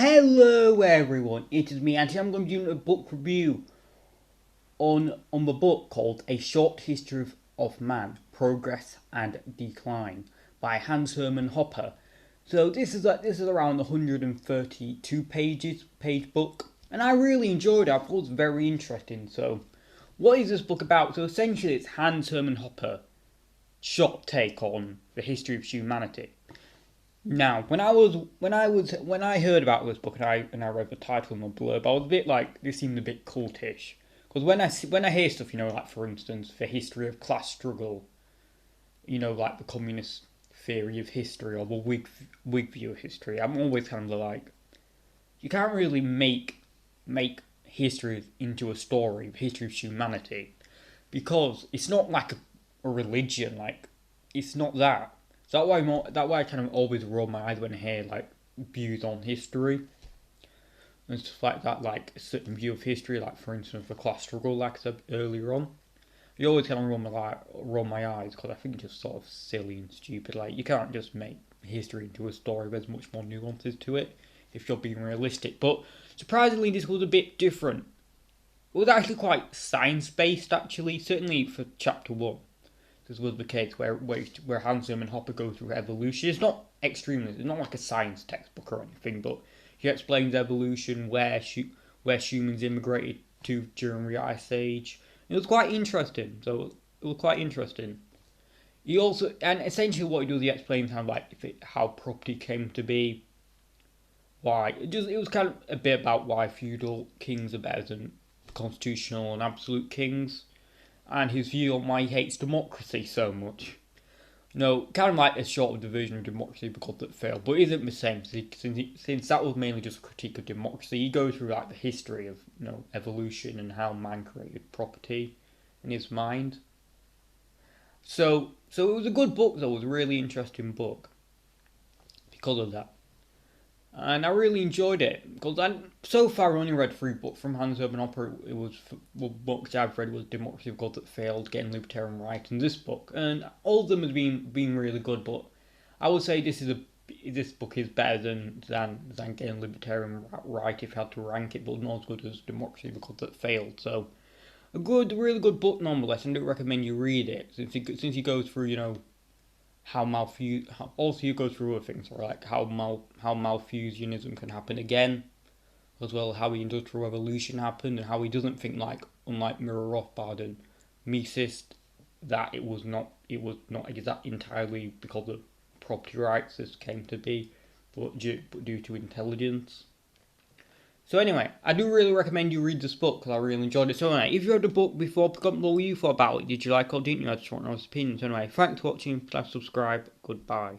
Hello everyone, it is me, and today I'm going to be doing a book review on the book called A Short History of Man, Progress and Decline by Hans Hermann Hoppe. So this is around 132 page book, and I really enjoyed it. I thought it was very interesting. So what is this book about? So essentially it's Hans Hermann Hoppe short take on the history of humanity. Now, when I heard about this book and I read the title and the blurb, I was a bit like, this seemed a bit cultish. Because when I hear stuff, like for instance, the history of class struggle, like the communist theory of history or the Whig view of history, I'm always kind of like, you can't really make history into a story, history of humanity, because it's not like a religion, like it's not that. So that why I kind of always roll my eyes when I hear like views on history and stuff like that, like a certain view of history, like for instance the class struggle, like I said earlier on. You always kind of roll my eyes because I think it's just sort of silly and stupid. Like you can't just make history into a story. There's much more nuances to it if you're being realistic. But surprisingly, this was a bit different. It was actually quite science based, actually. Certainly for chapter one. This was the case where Hans Hermann Hoppe goes through evolution. It's not like a science textbook or anything, but he explains evolution, where humans immigrated to during the Ice Age. It was quite interesting. So it was quite interesting. He also, and essentially what he does, he explains how property came to be, why it was kind of a bit about why feudal kings are better than constitutional and absolute kings, and his view on why he hates democracy so much. Kind of like a short of the version of democracy because it failed, but it isn't the same since that was mainly just a critique of democracy. He goes through like the history of evolution and how man created property in his mind. So it was a good book though. It was a really interesting book because of that. And I really enjoyed it because so far I only read 3 books from Hans Hermann Hoppe. It was the books I've read was Democracy of God That Failed, Getting Libertarian Right, and this book, and all of them have been really good. But I would say this book is better than Getting Libertarian Right if you had to rank it, but not as good as Democracy of God That Failed. So really good book nonetheless, and I do recommend you read it since he goes through also you go through other things, like how Malthusianism can happen again, as well as how the Industrial Revolution happened, and how he doesn't think unlike Murray Rothbard and Mises that it was not entirely because of property rights this came to be, but due to intelligence. So anyway, I do really recommend you read this book because I really enjoyed it. So anyway, if you read the book before, comment below what you thought about it. Did you like or didn't you? I just want to know his opinion. So anyway, thanks for watching. Please subscribe. Goodbye.